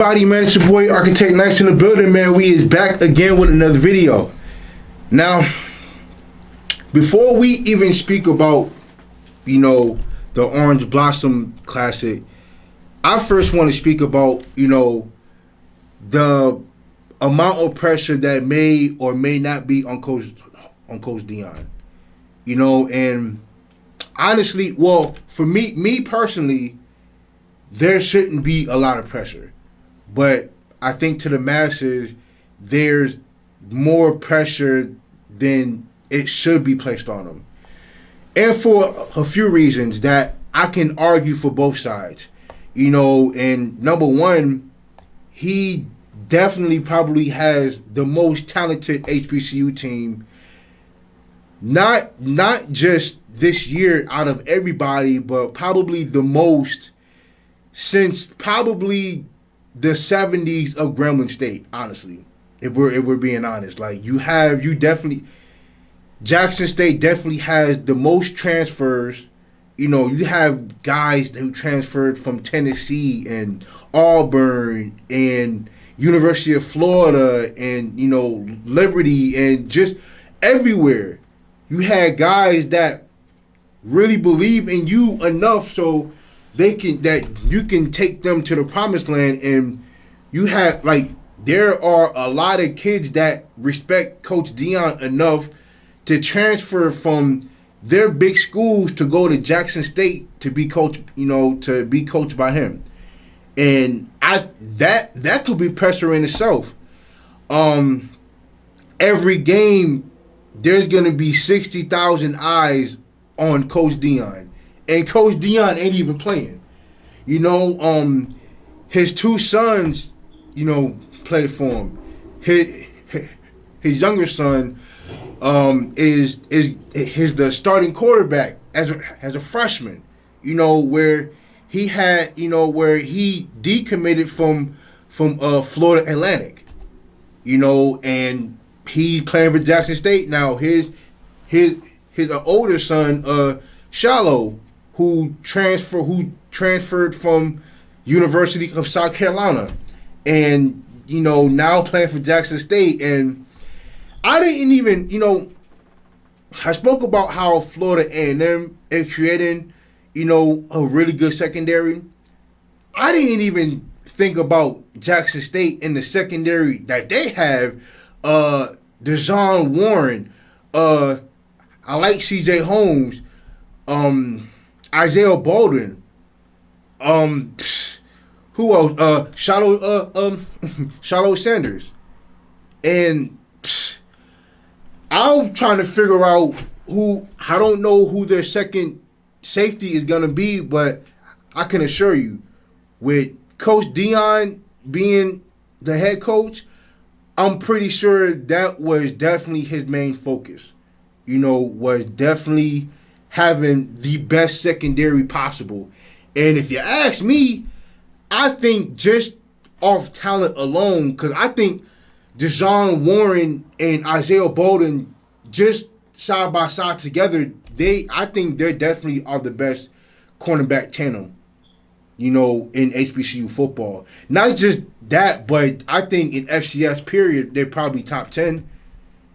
Body man, it's your boy Architect Nice in the building, man. We is back again with another video. Now, before we even speak about, the Orange Blossom Classic, I first want to speak about, the amount of pressure that may or may not be on Coach Deion. And honestly, well, for me personally, there shouldn't be a lot of pressure. But I think to the masses, there's more pressure than it should be placed on them. And for a few reasons that I can argue for both sides. And number one, he definitely probably has the most talented HBCU team, not just this year out of everybody, but probably the most since probably the 70s of Gremlin State, honestly, if we're being honest. Like, you definitely, Jackson State definitely has the most transfers. You have guys who transferred from Tennessee and Auburn and University of Florida and, Liberty and just everywhere. You had guys that really believe in you enough so you can take them to the promised land. And you have, there are a lot of kids that respect Coach Deion enough to transfer from their big schools to go to Jackson State to be coached by him. And that could be pressure in itself. Every game there's gonna be 60,000 eyes on Coach Deion. And Coach Deion ain't even playing. His two sons, play for him. His younger son is the starting quarterback as a freshman. Where he decommitted from Florida Atlantic. And he playing for Jackson State now. His older son, Shallow, who transferred from University of South Carolina, and now playing for Jackson State. And I didn't even, I spoke about how Florida A&M is creating, a really good secondary. I didn't even think about Jackson State in the secondary that they have. Deshaun Warren, I like C.J. Holmes, Isaiah Baldwin, who else? Shiloh Sanders, and I'm trying to figure out who. I don't know who their second safety is gonna be, but I can assure you, with Coach Deion being the head coach, I'm pretty sure that was definitely his main focus. Was definitely having the best secondary possible. And if you ask me, I think just off talent alone, because I think Deshaun Warren and Isaiah Bowden, just side by side together, I think they're definitely are the best cornerback tandem, in HBCU football. Not just that, but I think in FCS period, they're probably top 10.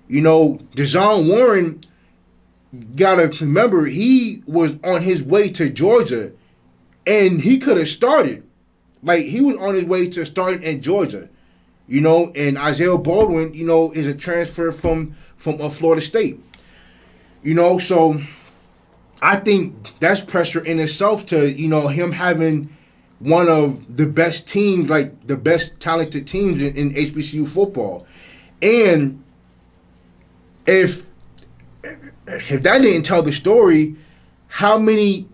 Deshaun Warren, gotta remember, he was on his way to Georgia, and he could have started. He was on his way to starting in Georgia, and Isaiah Baldwin, is a transfer from Florida State. So I think that's pressure in itself to, him having one of the best teams, the best talented teams in HBCU football. And if that didn't tell the story, how many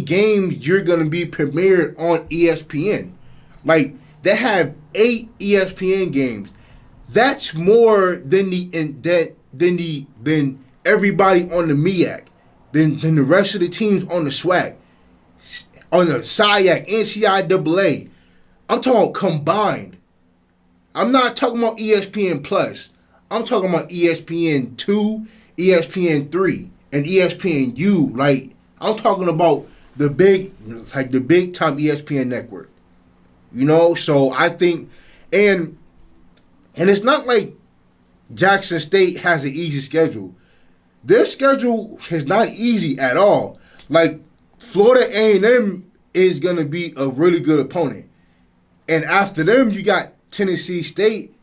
games you're gonna be premiered on ESPN? They have 8 ESPN games. That's more than than everybody on the MEAC, than the rest of the teams on the SWAC, on the SIAC, NCIAA. I'm talking combined. I'm not talking about ESPN Plus. I'm talking about ESPN 2, ESPN 3, and ESPNU. I'm talking about the big time ESPN network. So I think, and it's not like Jackson State has an easy schedule. Their schedule is not easy at all. Like Florida A&M is gonna be a really good opponent, and after them you got Tennessee State,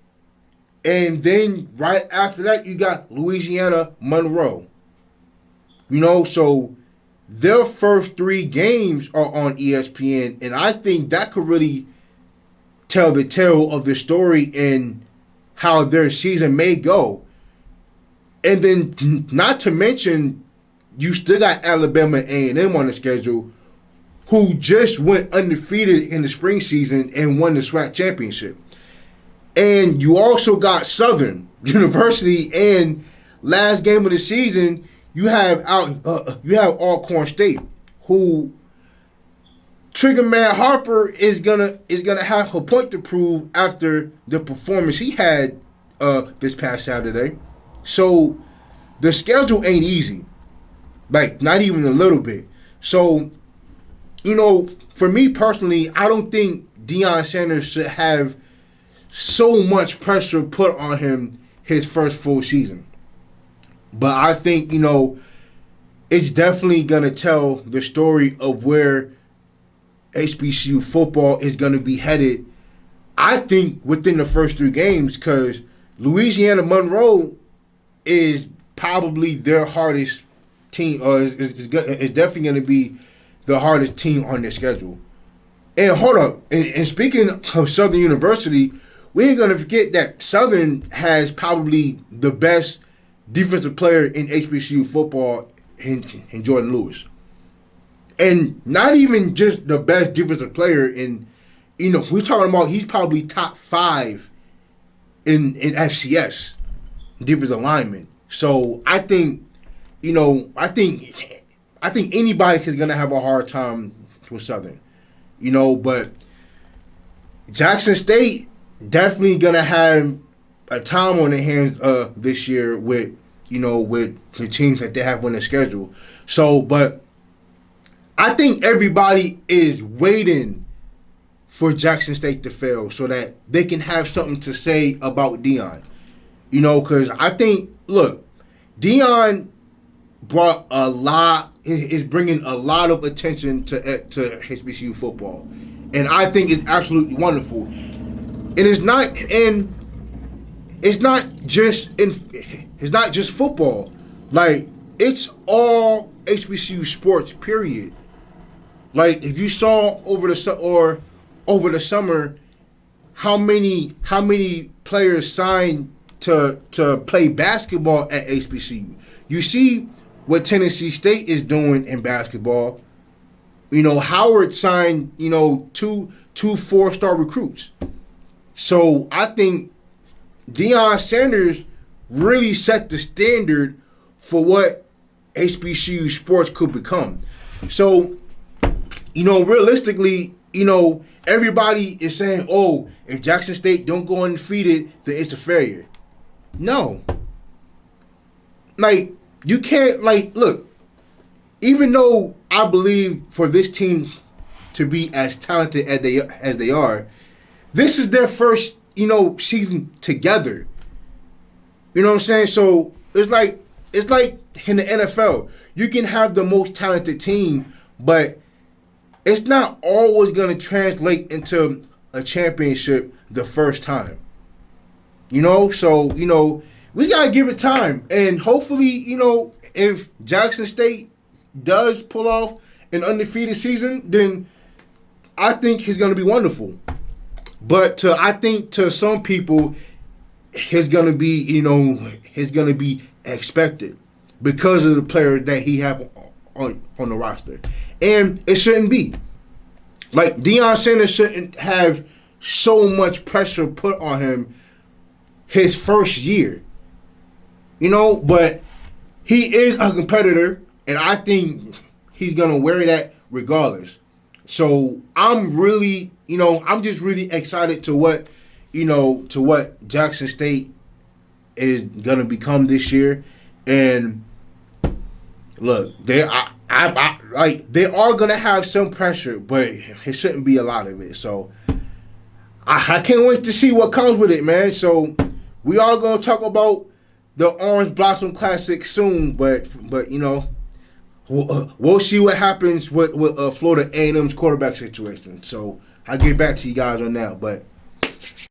and then right after that you got Louisiana Monroe. So their first three games are on ESPN, and I think that could really tell the tale of the story and how their season may go. And then, not to mention, you still got Alabama A&M on the schedule, who just went undefeated in the spring season and won the SWAC championship. And you also got Southern University, and last game of the season, you have Alcorn State, who Trigger Man Harper is gonna have a point to prove after the performance he had this past Saturday. So the schedule ain't easy, like not even a little bit. So for me personally, I don't think Deion Sanders should have so much pressure put on him his first full season. But I think it's definitely gonna tell the story of where HBCU football is going to be headed, I think, within the first three games, because Louisiana Monroe is probably their hardest team, or is definitely going to be the hardest team on their schedule. And hold up, and speaking of Southern University, we ain't going to forget that Southern has probably the best defensive player in HBCU football in Jordan Lewis. And not even just the best defensive player in, we're talking about he's probably top 5 in FCS defensive lineman. So I think, I think anybody is gonna have a hard time with Southern, But Jackson State definitely gonna have a time on their hands this year with the teams that they have on their schedule. So, but I think everybody is waiting for Jackson State to fail so that they can have something to say about Deion. Because I think, look, Deion brought is bringing a lot of attention to HBCU football. And I think it's absolutely wonderful. And it's not just football. Like, it's all HBCU sports, period. Like, if you saw over the summer, how many players signed to play basketball at HBCU. You see what Tennessee State is doing in basketball. Howard signed two 4-star recruits. So I think Deion Sanders really set the standard for what HBCU sports could become. So realistically, everybody is saying, oh, if Jackson State don't go undefeated, then it's a failure. No. Like, you can't, look, even though I believe for this team to be as talented as they are, this is their first, season together. You know what I'm saying? So it's like in the NFL, you can have the most talented team, but it's not always going to translate into a championship the first time. So, we got to give it time. And hopefully, if Jackson State does pull off an undefeated season, then I think it's going to be wonderful. But I think to some people, it's going to be expected because of the players that he have on the roster. And it shouldn't be. Like, Deion Sanders shouldn't have so much pressure put on him his first year. But he is a competitor, and I think he's going to wear that regardless. So I'm really, I'm just really excited to what Jackson State is going to become this year. And look, they are going to have some pressure, but it shouldn't be a lot of it. So I can't wait to see what comes with it, man. So we are gonna talk about the Orange Blossom Classic soon, but you know, we'll see what happens with Florida A&M's quarterback situation. So I'll get back to you guys on that, but.